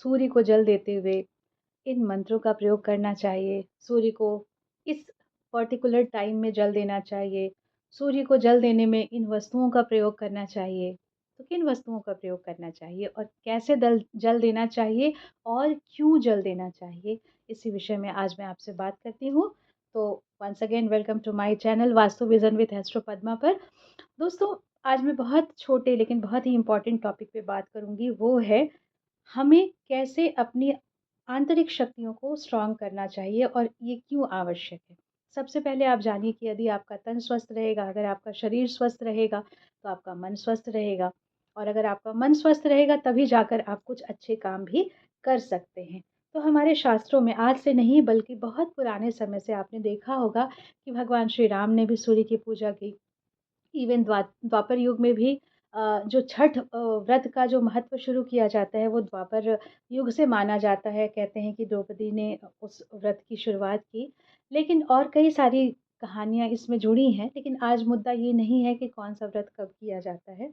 सूर्य को जल देते हुए इन मंत्रों का प्रयोग करना चाहिए। सूर्य को इस पर्टिकुलर टाइम में जल देना चाहिए। सूर्य को जल देने में इन वस्तुओं का प्रयोग करना चाहिए। तो किन वस्तुओं का प्रयोग करना चाहिए और कैसे जल देना चाहिए और क्यों जल देना चाहिए, इसी विषय में आज मैं आपसे बात करती हूँ। तो once again welcome to my channel Vastu Vision with astro Padma पर। दोस्तों, आज मैं बहुत छोटे लेकिन बहुत ही इम्पोर्टेंट टॉपिक पे बात करूँगी, वो है हमें कैसे अपनी आंतरिक शक्तियों को स्ट्रॉन्ग करना चाहिए और ये क्यों आवश्यक है। सबसे पहले आप जानिए कि यदि आपका तन स्वस्थ रहेगा, अगर आपका शरीर स्वस्थ रहेगा, तो आपका मन स्वस्थ रहेगा और अगर आपका मन स्वस्थ रहेगा तभी जाकर आप कुछ अच्छे काम भी कर सकते हैं। तो हमारे शास्त्रों में आज से नहीं बल्कि बहुत पुराने समय से आपने देखा होगा कि भगवान श्री राम ने भी सूर्य की पूजा की। इवन द्वापर युग में भी जो छठ व्रत का जो महत्व शुरू किया जाता है वो द्वापर युग से माना जाता है। कहते हैं कि द्रौपदी ने उस व्रत की शुरुआत की। लेकिन और कई सारी कहानियाँ इसमें जुड़ी हैं, लेकिन आज मुद्दा ये नहीं है कि कौन-सा व्रत कब किया जाता है।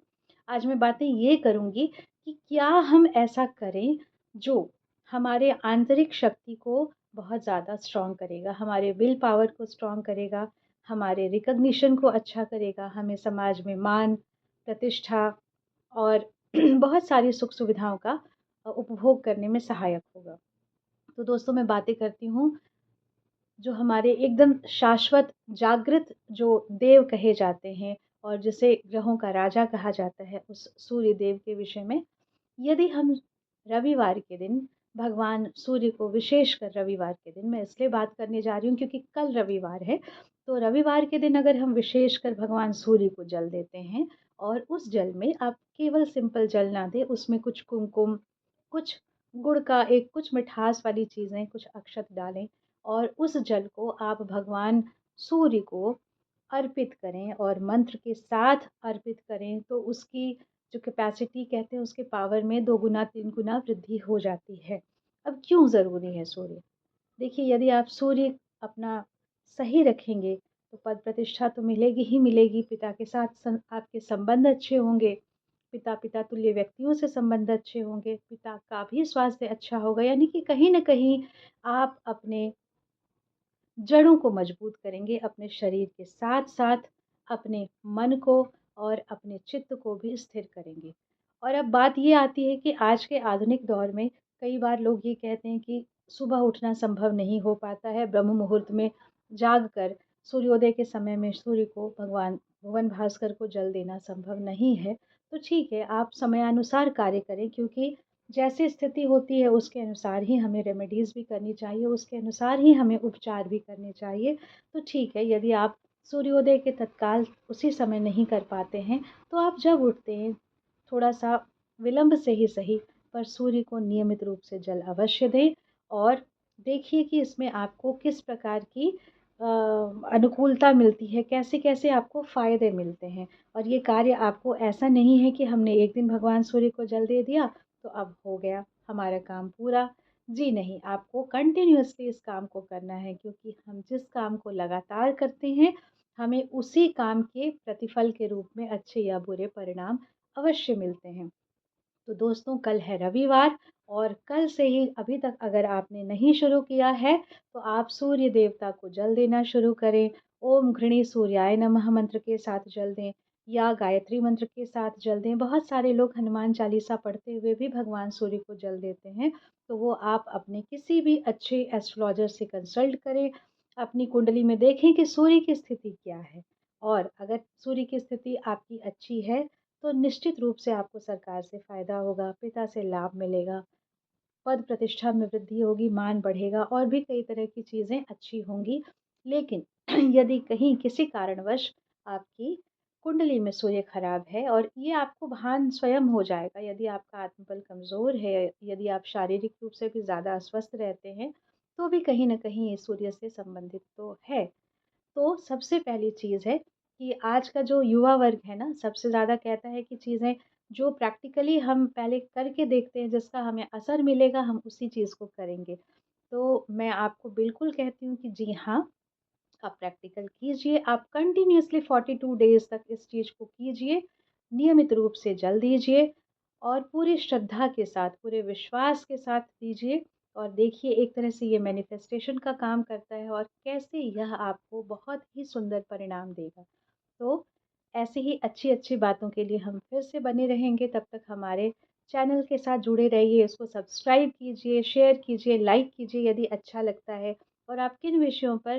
आज मैं बातें ये करूँगी कि क्या हम ऐसा करें जो हमारे आंतरिक शक्ति को बहुत ज़्यादा स्ट्रॉन्ग करेगा, हमारे विल पावर को स्ट्रॉन्ग करेगा, हमारे रिकॉग्निशन को अच्छा करेगा, हमें समाज में मान, प्रतिष्ठा और बहुत सारी सुख-सुविधाओं का उपभोग करने में सहायक होगा। तो दोस्तों, मैं बातें करती हूँ जो हमारे एकदम शाश्वत जागृत जो देव कहे जाते हैं और जिसे ग्रहों का राजा कहा जाता है, उस सूर्य देव के विषय में। यदि हम रविवार के दिन भगवान सूर्य को, विशेषकर रविवार के दिन, मैं इसलिए बात करने जा रही हूँ क्योंकि कल रविवार है, तो रविवार के दिन अगर हम विशेषकर भगवान सूर्य को जल देते हैं और उस जल में आप केवल सिंपल जल ना दें, उसमें कुछ कुमकुम, कुछ गुड़ का एक कुछ मिठास वाली चीज़ें, कुछ अक्षत डालें और उस जल को आप भगवान सूर्य को अर्पित करें और मंत्र के साथ अर्पित करें, तो उसकी जो कैपेसिटी कहते हैं, उसके पावर में 2 गुना 3 गुना वृद्धि हो जाती है। अब क्यों ज़रूरी है सूर्य? देखिए, यदि आप सूर्य अपना सही रखेंगे, तो पद प्रतिष्ठा तो मिलेगी ही मिलेगी, पिता के साथ आपके संबंध अच्छे होंगे, पिता तुल्य व्यक्तियों से संबंध अच्छे होंगे, पिता का भी स्वास्थ्य अच्छा होगा, यानी कि कहीं न कहीं आप अपने जड़ों को मजबूत करेंगे, अपने शरीर के साथ-साथ अपने मन को और अपने चित्त को भी स्थिर करेंगे। और अब बात ये आती है कि आज के आधुनिक दौर में कई बार लोग ये कहते हैं कि सुबह उठना संभव नहीं हो पाता है, ब्रह्म मुहूर्त में जाग कर सूर्योदय के समय में सूर्य को, भगवान भुवन भास्कर को जल देना संभव नहीं है। तो ठीक है, आप समयानुसार कार्य करें, क्योंकि जैसी स्थिति होती है उसके अनुसार ही हमें रेमेडीज़ भी करनी चाहिए, उसके अनुसार ही हमें उपचार भी करने चाहिए। तो ठीक है, यदि आप सूर्योदय के तत्काल उसी समय नहीं कर पाते हैं, तो आप जब उठते हैं, थोड़ा-सा विलंब से ही सही, पर सूर्य को नियमित रूप से जल अवश्य दें और देखिए कि इसमें आपको किस प्रकार की अनुकूलता मिलती है, कैसे-कैसे आपको फ़ायदे मिलते हैं। और ये कार्य आपको ऐसा नहीं है कि हमने एक दिन भगवान सूर्य को जल दे दिया तो अब हो गया हमारा काम पूरा। जी नहीं, आपको कंटिन्यूअसली इस काम को करना है, क्योंकि हम जिस काम को लगातार करते हैं, हमें उसी काम के प्रतिफल के रूप में अच्छे या बुरे परिणाम अवश्य मिलते हैं। तो दोस्तों, कल है रविवार और कल से ही अभी तक अगर आपने नहीं शुरू किया है, तो आप सूर्य देवता को जल देना शुरू करें। ओम घृणी सूर्याय नमः मंत्र के साथ जल दें या गायत्री मंत्र के साथ जल दें। बहुत सारे लोग हनुमान चालीसा पढ़ते हुए भी भगवान सूर्य को जल देते हैं। तो वो आप अपने किसी भी अच्छे एस्ट्रोलॉजर से कंसल्ट करें, अपनी कुंडली में देखें कि सूर्य की स्थिति क्या है और अगर सूर्य की स्थिति आपकी अच्छी है, तो निश्चित रूप से आपको सरकार से फ़ायदा होगा, पिता से लाभ मिलेगा, पद प्रतिष्ठा में वृद्धि होगी, मान बढ़ेगा और भी कई तरह की चीज़ें अच्छी होंगी। लेकिन यदि कहीं किसी कारणवश आपकी कुंडली में सूर्य खराब है, और ये आपको भान स्वयं हो जाएगा यदि आपका आत्मबल कमज़ोर है, यदि आप शारीरिक रूप से भी ज़्यादा अस्वस्थ रहते हैं, तो भी कहीं न कहीं ये सूर्य से संबंधित तो है। तो सबसे पहली चीज़ है कि आज का जो युवा वर्ग है ना, सबसे ज़्यादा कहता है कि चीज़ें जो प्रैक्टिकली हम पहले करके देखते हैं, जिसका हमें असर मिलेगा, हम उसी चीज़ को करेंगे। तो मैं आपको बिल्कुल कहती हूँ कि जी हाँ, आप प्रैक्टिकल कीजिए, आप कंटिन्यूअसली 42 डेज़ तक इस चीज़ को कीजिए, नियमित रूप से जल दीजिए और पूरी श्रद्धा के साथ, पूरे विश्वास के साथ दीजिए और देखिए एक तरह से ये मैनिफेस्टेशन का काम करता है और कैसे यह आपको बहुत ही सुंदर परिणाम देगा। तो ऐसी ही अच्छी-अच्छी बातों के लिए हम फिर से बने रहेंगे, तब तक हमारे चैनल के साथ जुड़े रहिए, इसको सब्सक्राइब कीजिए, शेयर कीजिए, लाइक कीजिए यदि अच्छा लगता है और आप किन विषयों पर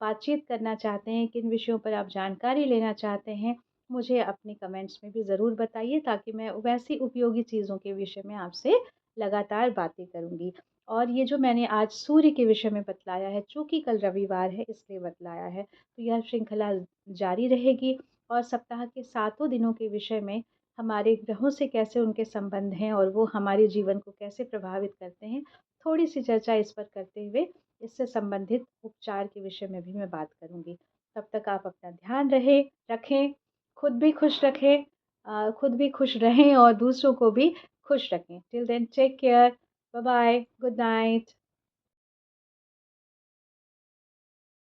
बातचीत करना चाहते हैं, किन विषयों पर आप जानकारी लेना चाहते हैं, मुझे अपने कमेंट्स में भी ज़रूर बताइए ताकि मैं वैसी उपयोगी चीज़ों के विषय में आपसे लगातार बातें करूँगी। और ये जो मैंने आज सूर्य के विषय में बतलाया है, चूँकि कल रविवार है इसलिए बतलाया है, तो यह श्रृंखला जारी रहेगी और सप्ताह के सातों दिनों के विषय में हमारे ग्रहों से कैसे उनके संबंध हैं और वो हमारे जीवन को कैसे प्रभावित करते हैं, थोड़ी-सी चर्चा इस पर करते हुए इससे संबंधित उपचार के विषय में भी मैं बात करूँगी। तब तक आप अपना ध्यान रखें, खुद भी खुश रखें, खुद भी खुश रहें और दूसरों को भी खुश रखें। Till then take care, bye bye, good night.